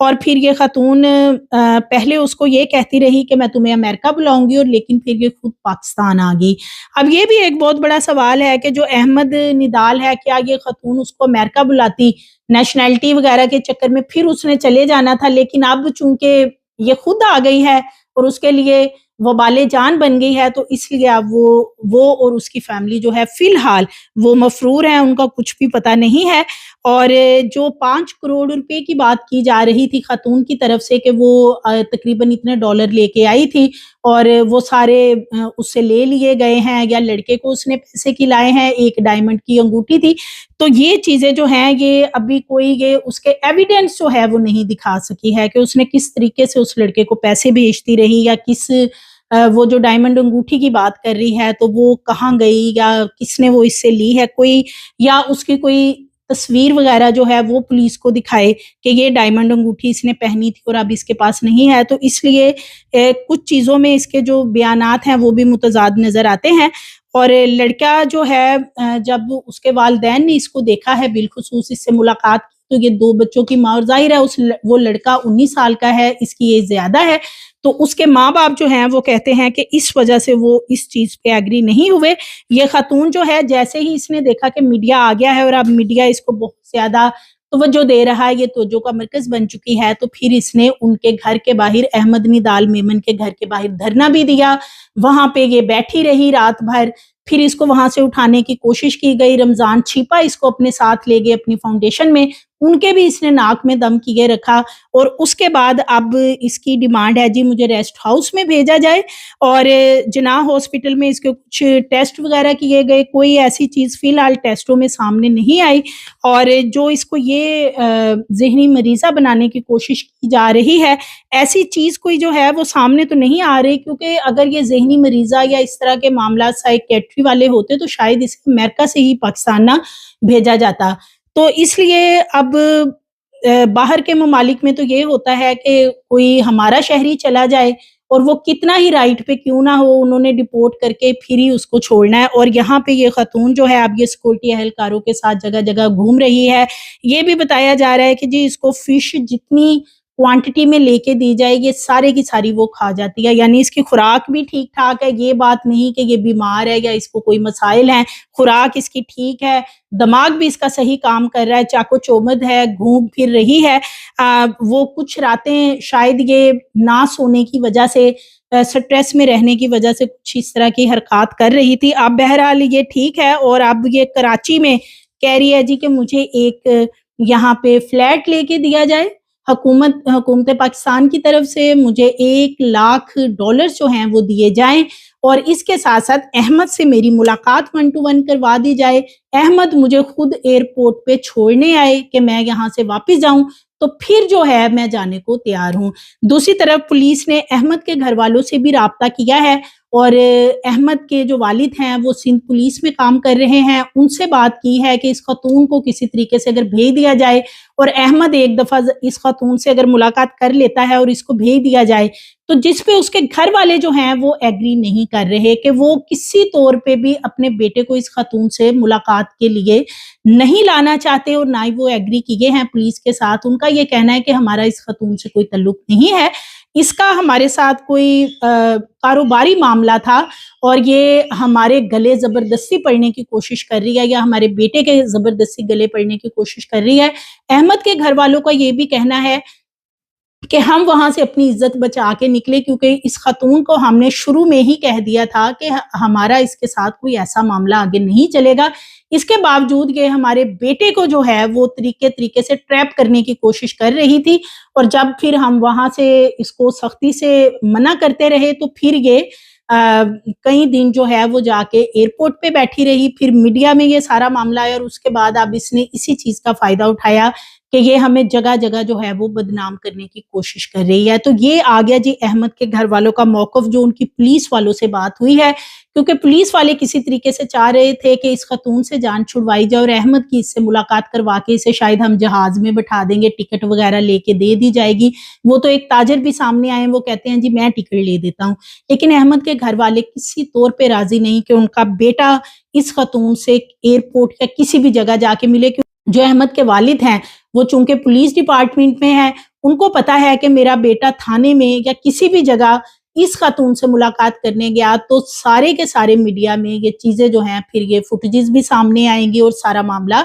اور پھر یہ خاتون پہلے اس کو یہ کہتی رہی کہ میں تمہیں امریکہ بلاؤں گی، اور لیکن پھر یہ خود پاکستان آ گئی۔ اب یہ بھی ایک بہت بڑا سوال ہے کہ جو احمد نضال ہے، کیا یہ خاتون اس کو امریکہ بلاتی نیشنلٹی وغیرہ کے چکر میں؟ پھر اس نے چلے جانا تھا، لیکن اب چونکہ یہ خود آ گئی ہے اور اس کے لیے وبال جان بن گئی ہے، تو اس لیے اب وہ اور اس کی فیملی جو ہے فی الحال وہ مفرور ہیں، ان کا کچھ بھی پتہ نہیں ہے۔ اور جو 5 کروڑ روپے کی بات کی جا رہی تھی خاتون کی طرف سے کہ وہ تقریباً اتنے ڈالر لے کے آئی تھی اور وہ سارے اس سے لے لیے گئے ہیں، یا لڑکے کو اس نے پیسے کھلائے ہیں، ایک ڈائمنڈ کی انگوٹھی تھی، تو یہ چیزیں جو ہیں یہ ابھی کوئی یہ اس کے ایویڈنس جو ہے وہ نہیں دکھا سکی ہے کہ اس نے کس طریقے سے اس لڑکے کو پیسے بھیجتی رہی، یا کس وہ جو ڈائمنڈ انگوٹھی کی بات کر رہی ہے تو وہ کہاں گئی، یا کس نے وہ اس سے لی ہے کوئی، یا اس کی کوئی تصویر وغیرہ جو ہے وہ پولیس کو دکھائے کہ یہ ڈائمنڈ انگوٹھی اس نے پہنی تھی اور اب اس کے پاس نہیں ہے۔ تو اس لیے کچھ چیزوں میں اس کے جو بیانات ہیں وہ بھی متضاد نظر آتے ہیں۔ اور لڑکا جو ہے جب اس کے والدین نے اس کو دیکھا ہے، بالخصوص اس سے ملاقات کی، تو یہ 2 بچوں کی ماں، اور ظاہر ہے وہ لڑکا 19 سال کا ہے، اس کی ایج زیادہ ہے، تو اس کے ماں باپ جو ہیں وہ کہتے ہیں کہ اس وجہ سے وہ اس چیز پہ ایگری نہیں ہوئے۔ یہ خاتون جو ہے جیسے ہی اس نے دیکھا کہ میڈیا آ گیا ہے اور اب میڈیا اس کو بہت زیادہ توجہ دے رہا ہے، یہ توجہ کا مرکز بن چکی ہے، تو پھر اس نے ان کے گھر کے باہر، احمد نضال میمن کے گھر کے باہر دھرنا بھی دیا، وہاں پہ یہ بیٹھی رہی رات بھر، پھر اس کو وہاں سے اٹھانے کی کوشش کی گئی، رمضان چھیپا اس کو اپنے ساتھ لے گئے اپنی فاؤنڈیشن میں، ان کے بھی اس نے ناک میں دم کیے رکھا، اور اس کے بعد اب اس کی ڈیمانڈ ہے جی مجھے ریسٹ ہاؤس میں بھیجا جائے، اور جناح ہاسپٹل میں اس کے کچھ ٹیسٹ وغیرہ کیے گئے، کوئی ایسی چیز فی الحال ٹیسٹوں میں سامنے نہیں آئی، اور جو اس کو یہ ذہنی مریضہ بنانے کی کوشش کی جا رہی ہے، ایسی چیز کوئی جو ہے وہ سامنے تو نہیں آ رہی، کیونکہ اگر یہ ذہنی مریضہ یا اس طرح کے معاملات سائیکیٹری والے ہوتے تو شاید اسے امریکہ سے ہی پاکستان نہ بھیجا جاتا۔ تو اس لیے اب باہر کے ممالک میں تو یہ ہوتا ہے کہ کوئی ہمارا شہری چلا جائے اور وہ کتنا ہی رائٹ پہ کیوں نہ ہو، انہوں نے ڈپورٹ کر کے پھر ہی اس کو چھوڑنا ہے، اور یہاں پہ یہ خاتون جو ہے اب یہ سیکورٹی اہلکاروں کے ساتھ جگہ جگہ گھوم رہی ہے۔ یہ بھی بتایا جا رہا ہے کہ جی اس کو فش جتنی کوانٹٹی میں لے کے دی جائے یہ سارے کی ساری وہ کھا جاتی ہے، یعنی اس کی خوراک بھی ٹھیک ٹھاک ہے، یہ بات نہیں کہ یہ بیمار ہے یا اس کو کوئی مسائل ہیں، خوراک اس کی ٹھیک ہے، دماغ بھی اس کا صحیح کام کر رہا ہے، چاقو چومد ہے، گھوم پھر رہی ہے۔ وہ کچھ راتیں شاید یہ نہ سونے کی وجہ سے، سٹریس میں رہنے کی وجہ سے کچھ اس طرح کی حرکات کر رہی تھی۔ اب بہرحال یہ ٹھیک ہے، اور اب یہ کراچی میں کہہ رہی ہے جی کہ مجھے ایک یہاں پہ فلیٹ لے کے دیا جائے، حکومت پاکستان کی طرف سے مجھے $1,00,000 جو ہیں وہ دیے جائیں، اور اس کے ساتھ ساتھ احمد سے میری ملاقات 1 to 1 کروا دی جائے، احمد مجھے خود ایئرپورٹ پہ چھوڑنے آئے کہ میں یہاں سے واپس جاؤں، تو پھر جو ہے میں جانے کو تیار ہوں۔ دوسری طرف پولیس نے احمد کے گھر والوں سے بھی رابطہ کیا ہے، اور احمد کے جو والد ہیں وہ سندھ پولیس میں کام کر رہے ہیں، ان سے بات کی ہے کہ اس خاتون کو کسی طریقے سے اگر بھیج دیا جائے، اور احمد ایک دفعہ اس خاتون سے اگر ملاقات کر لیتا ہے اور اس کو بھیج دیا جائے، تو جس پہ اس کے گھر والے جو ہیں وہ ایگری نہیں کر رہے کہ وہ کسی طور پہ بھی اپنے بیٹے کو اس خاتون سے ملاقات کے لیے نہیں لانا چاہتے، اور نہ ہی وہ ایگری کیے ہیں پولیس کے ساتھ۔ ان کا یہ کہنا ہے کہ ہمارا اس خاتون سے کوئی تعلق نہیں ہے، اس کا ہمارے ساتھ کوئی کاروباری معاملہ تھا، اور یہ ہمارے گلے زبردستی پڑنے کی کوشش کر رہی ہے، یا ہمارے بیٹے کے زبردستی گلے پڑنے کی کوشش کر رہی ہے۔ احمد کے گھر والوں کا یہ بھی کہنا ہے کہ ہم وہاں سے اپنی عزت بچا کے نکلے، کیونکہ اس خاتون کو ہم نے شروع میں ہی کہہ دیا تھا کہ ہمارا اس کے ساتھ کوئی ایسا معاملہ آگے نہیں چلے گا۔ اس کے باوجود یہ ہمارے بیٹے کو جو ہے وہ طریقے سے ٹریپ کرنے کی کوشش کر رہی تھی، اور جب پھر ہم وہاں سے اس کو سختی سے منع کرتے رہے تو پھر یہ کئی دن جو ہے وہ جا کے ایئرپورٹ پہ بیٹھی رہی، پھر میڈیا میں یہ سارا معاملہ آیا، اور اس کے بعد اب اس نے اسی چیز کا فائدہ اٹھایا کہ یہ ہمیں جگہ جگہ جو ہے وہ بدنام کرنے کی کوشش کر رہی ہے۔ تو یہ آ گیا جی احمد کے گھر والوں کا موقف، جو ان کی پولیس والوں سے بات ہوئی ہے، کیونکہ پولیس والے کسی طریقے سے چاہ رہے تھے کہ اس خاتون سے جان چھڑوائی جائے، اور احمد کی اس سے ملاقات کروا کے اسے شاید ہم جہاز میں بٹھا دیں گے، ٹکٹ وغیرہ لے کے دے دی جائے گی۔ وہ تو ایک تاجر بھی سامنے آئے، وہ کہتے ہیں جی میں ٹکٹ لے دیتا ہوں، لیکن احمد کے گھر والے کسی طور پہ راضی نہیں کہ ان کا بیٹا اس خاتون سے ایئرپورٹ یا کسی بھی جگہ جا کے ملے، جو احمد کے والد ہیں وہ چونکہ پولیس ڈپارٹمنٹ میں ہیں، ان کو پتا ہے کہ میرا بیٹا تھانے میں یا کسی بھی جگہ اس خاتون سے ملاقات کرنے گیا تو سارے کے سارے میڈیا میں یہ چیزیں جو ہیں پھر یہ فوٹیجز بھی سامنے آئیں گی اور سارا معاملہ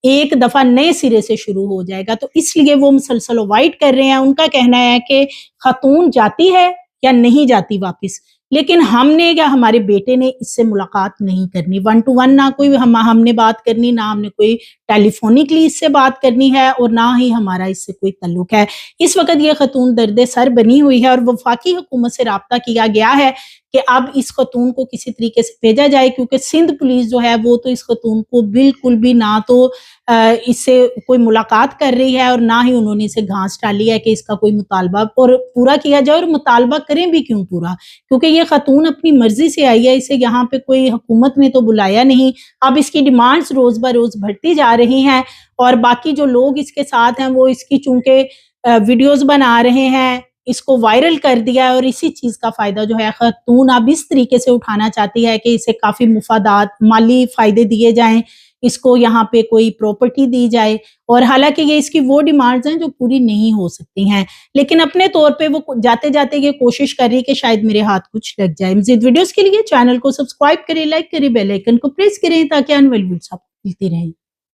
ایک دفعہ نئے سرے سے شروع ہو جائے گا. تو اس لیے وہ مسلسل اوائڈ کر رہے ہیں. ان کا کہنا ہے کہ خاتون جاتی ہے یا نہیں جاتی واپس، لیکن ہم نے یا ہمارے بیٹے نے اس سے ملاقات نہیں کرنی، 1 to 1 نہ کوئی ہم نے بات کرنی، نہ ہم نے کوئی ٹیلی فونکلی اس سے بات کرنی ہے اور نہ ہی ہمارا اس سے کوئی تعلق ہے. اس وقت یہ خاتون درد سر بنی ہوئی ہے اور وفاقی حکومت سے رابطہ کیا گیا ہے کہ اب اس خاتون کو کسی طریقے سے بھیجا جائے، کیونکہ سندھ پولیس جو ہے وہ تو اس خاتون کو بالکل بھی نہ تو اس سے کوئی ملاقات کر رہی ہے اور نہ ہی انہوں نے اسے گھانس ڈالی ہے کہ اس کا کوئی مطالبہ اور پورا کیا جائے. اور مطالبہ کریں بھی کیوں پورا، کیونکہ یہ خاتون اپنی مرضی سے آئی ہے، اسے یہاں پہ کوئی حکومت نے تو بلایا نہیں. اب اس کی ڈیمانڈز روز بہ روز بڑھتی جا رہی ہیں اور باقی جو لوگ اس کے ساتھ ہیں وہ اس کی چونکہ ویڈیوز بنا رہے ہیں، اس کو وائرل کر دیا ہے اور اسی چیز کا فائدہ جو ہے خاتون اب اس طریقے سے اٹھانا چاہتی ہے کہ اسے کافی مفادات، مالی فائدے دیے جائیں، اس کو یہاں پہ کوئی پراپرٹی دی جائے. اور حالانکہ یہ اس کی وہ ڈیمانڈز ہیں جو پوری نہیں ہو سکتی ہیں، لیکن اپنے طور پہ وہ جاتے جاتے یہ کوشش کر رہی کہ شاید میرے ہاتھ کچھ لگ جائے. مزید ویڈیوز کے لیے چینل کو سبسکرائب کریں، لائک کریں، بیل آئیکن کو پریس کریں تاکہ آنے والی ویڈیوز آپ کو ملتی رہیں.